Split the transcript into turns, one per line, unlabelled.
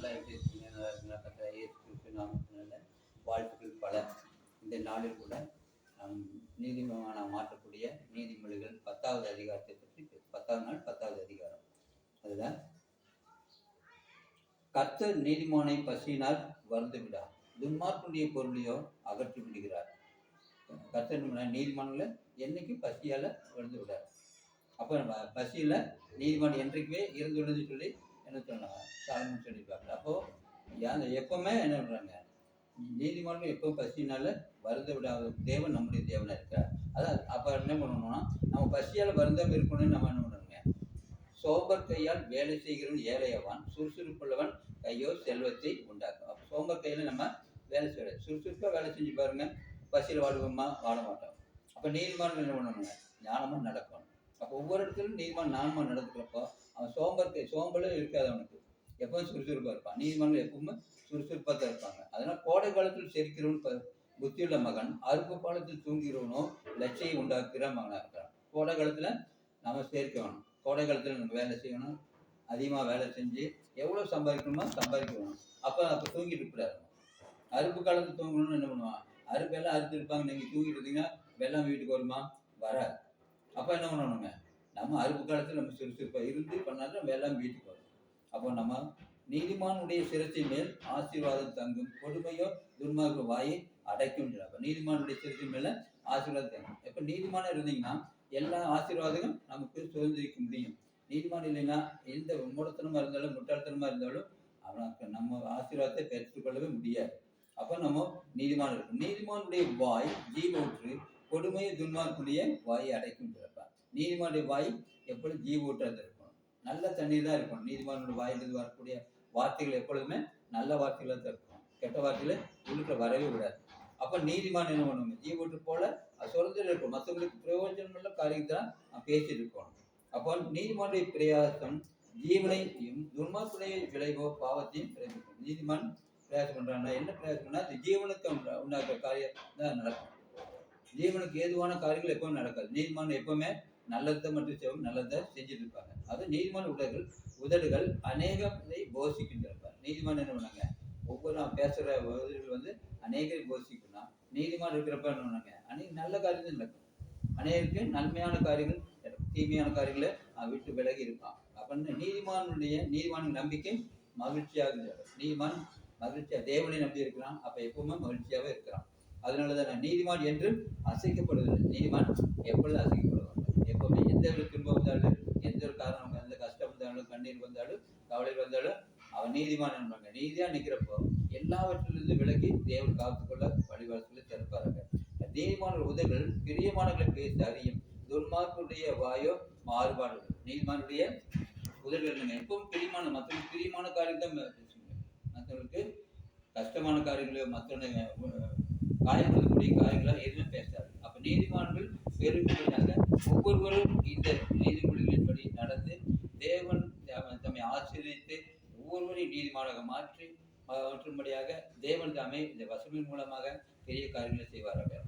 நல்லா எப்படி இருக்கீங்க? நல்லா இருக்குங்களா? கர்த்தர் இயேசு கிறிஸ்து நாமத்தினால வாழ்த்துக்கள் பல. இந்த நாளில் கூட நாம் நீதிமானாக மாற்றக்கூடிய நீதிமொழிகள் 10வது அதிகாரத்தை பற்றி 10வது நாள் 10வது அதிகாரம். அதுதான் கர்த்தர் நீதிமானை பசியினால் வருந்து விடார், துன்மார்க்கனுடைய பொருளையோ அகற்றி விடுகிறார். கர்த்தர் நீதிமான்களை என்னைக்கு பசியால் வருந்து விடார். அப்போ நம்ம பசியில் நீதிமான் என்றைக்குமே இருந்து விடுன்னு சொல்லி என்ன சொன்னாங்க, சாலமன் சொல்லியிருப்பாங்க. அப்போது எப்பவுமே என்ன பண்ணுறாங்க, நீதிமான்கள் எப்பவும் பசியினால் வருந்த விடாத தேவன் நம்முடைய தேவனாக இருக்கார். அதான் அப்போ என்ன பண்ணணும்னா, நம்ம பசியால் வருந்தாமல் இருக்கணும்னு நம்ம என்ன பண்ணுறோங்க, சோம்பர் கையால் வேலை செய்கிறவன் ஏழையவான், சுறுசுறுப்புள்ளவன் கையோ செல்வத்தை உண்டாக்கும். அப்போ சோம்பர் கையில் நம்ம வேலை செய்யறது, சுறுசுறுப்பாக வேலை செஞ்சு பாருங்க, பசியில் வாடுவோமா? வாழ மாட்டோம். அப்போ நீதிமான்கள் என்ன பண்ணணுங்க, ஞானமாக நடக்கணும். அப்போ ஒவ்வொரு இடத்துலையும் நீதிமான் ஞானமாக நடக்கிறப்போ அவன் சோம்பலே இருக்காது, அவனுக்கு எப்பவும் சுறுசுறுப்பாக இருப்பான். நீதிமான்கள் எப்பவுமே சுறுசுறுப்பாக தான் இருப்பாங்க. அதனால் கோடை காலத்தில் செரிக்கிறவன் புத்தியுள்ள மகன், அறுப்பு காலத்தில் தூங்கிறவனோ லட்சியை உண்டாக்குற மகனாக இருக்கிறான். கோடை காலத்தில் நம்ம சேர்க்கணும், கோடை காலத்தில் நம்ம வேலை செய்யணும், அதிகமாக வேலை செஞ்சு எவ்வளோ சம்பாதிக்கணுமோ சம்பாதிக்கணும். அப்போ தூங்கிட்டு இருக்கிறாரு. அறுப்பு காலத்தில் தூங்கணும்னு என்ன பண்ணுவான், அறுப்பெல்லாம் அறுத்து இருப்பாங்க, நீங்கள் தூங்கிட்டு இருந்தீங்கன்னா வெள்ளம் வீட்டுக்கு வருமா? வராது. அப்போ என்ன பண்ணணுங்க, நம்ம அறுப்பு காலத்தில் நம்ம சுறுசுறுப்பாக இருந்து பண்ணாலும் வெள்ளம் வீட்டுக்கு வரும். அப்போ நம்ம நீதிமானுடைய சிரசை மேல் ஆசீர்வாதம் தங்கும், கொடுமையோ துன்மார்க்க வாயை அடைக்கும். அப்போ நீதிமானுடைய சிரசை மேலே ஆசீர்வாதம் தங்கும். எப்போ நீதிமானம் இருந்தீங்கன்னா எல்லா ஆசீர்வாதங்களும் நமக்கு சுதந்திரிக்க முடியும். நீதிமானம் இல்லைன்னா எந்த மூடத்தனமாக இருந்தாலும் முட்டாள்தனமாக இருந்தாலும் அவனுக்கு நம்ம ஆசீர்வாதத்தை பெற்றுக்கொள்ளவே முடியாது. அப்போ நம்ம நீதிமானம் இருக்கும். நீதிமானுடைய வாய் ஜீவ ஊற்று, கொடுமையை துன்மார்க்குடைய வாயை அடைக்கும். நீதிமானுடைய வாய் எப்பொழுதும் ஜீவ ஊற்றாக இருக்கணும், நல்ல தண்ணீர் தான் இருக்கணும். நீதிமானுடைய வாயிலிருந்து வரக்கூடிய வார்த்தைகள் எப்பொழுதுமே நல்ல வார்த்தைகளாக தான் இருக்கணும், கெட்ட வார்த்தைகளை உள்ளுக்குள்ள வரவே விடாது. அப்போ நீதிமான் என்ன பண்ணுவாங்க, ஜீவ ஊற்று போல சுதந்திரம் இருக்கும், மற்றவங்களுக்கு பிரயோஜனம் உள்ள காரியத்தை தான் பேசிட்டு இருக்கணும். அப்போ நீதிமானுடைய பிரயாசம் ஜீவனையும் துன்மார்க்குடைய விளைவோ பாவத்தையும் பிரயோஜனம். நீதிமான் பிரயாசம் பண்றாங்கன்னா என்ன பிரயாசம்னா, அது ஜீவனுக்கு உண்டாக்குற காரியம் தான் நடக்கும். ஜீவனுக்கு ஏதுவான காரியங்கள் எப்பவும் நடக்காது. நீதிமான் எப்பவுமே நல்லதை மட்டும் செய்வோம், நல்லதை செஞ்சுட்டு இருப்பாங்க. அது நீதிமான உதடுகள் அநேகத்தை போஷிக்கின்றிருப்பார். நீதிமான் என்ன பண்ணாங்க, ஒவ்வொரு நான் பேசுகிற உதடுகள் அநேகரை போஷிக்கணும். நீதிமான் இருக்கிறப்ப என்ன பண்ணாங்க, அநேக நல்ல காரியங்கள் நடக்கும், அநேகருக்கு நன்மையான காரியங்கள், தீமையான காரியங்களை விட்டு விலகி இருப்பான். அப்போ நீதிமானின் நம்பிக்கை மகிழ்ச்சியாக இருக்கிறார். நீதிமான் மகிழ்ச்சியாக தேவனை நம்பி இருக்கிறான். அப்போ எப்பவுமே மகிழ்ச்சியாகவே இருக்கிறான். அதனாலதான் நீதிமான் என்று அசைக்கப்படுவதில்லை. நீதிமான் எப்பொழுது அசைக்கப்படுவாங்க, எப்பவுமே எந்த ஒரு துன்பம் வந்தாலும், எந்த ஒரு காரணம், எந்த கஷ்டம் வந்தாலும், கண்ணீர் வந்தாலும், கவலை வந்தாலும் அவன் நீதிமான் என்பாங்க. நீதியா நிற்கிறப்போ எல்லாவற்றிலிருந்து விலகி தேவன் காத்துக்கொள்ள வழிபாடுகளை திறப்பார்கள். நீதிமான உதவிகள் பிரியமானங்களை பேச அறியும், துன்மார்க்குடைய வாயோ மாறுபாடுகள். நீதிமானுடைய உதவிகள் எப்பவும் பிரியமான, மற்றவங்களுக்கு பிரியமான காரியம் தான் பேசுங்க. மற்றவங்களுக்கு கஷ்டமான காரியங்களோ மற்றவங்க காயப்படுத்தக்கூடிய காரியங்களாக எதுவுமே பேசாது. அப்போ நீதிமான்கள் பெருமையாக ஒவ்வொருவரும் இந்த நீதிமொழிகளின்படி நடந்து தேவன் தம்மை ஆசீர்வதித்து ஒவ்வொருவரையும் நீதிமானாக மாற்றும்படியாக தேவன் தாமே இந்த வசனத்தின் மூலமாக பெரிய காரியங்களை செய்வார்கள்.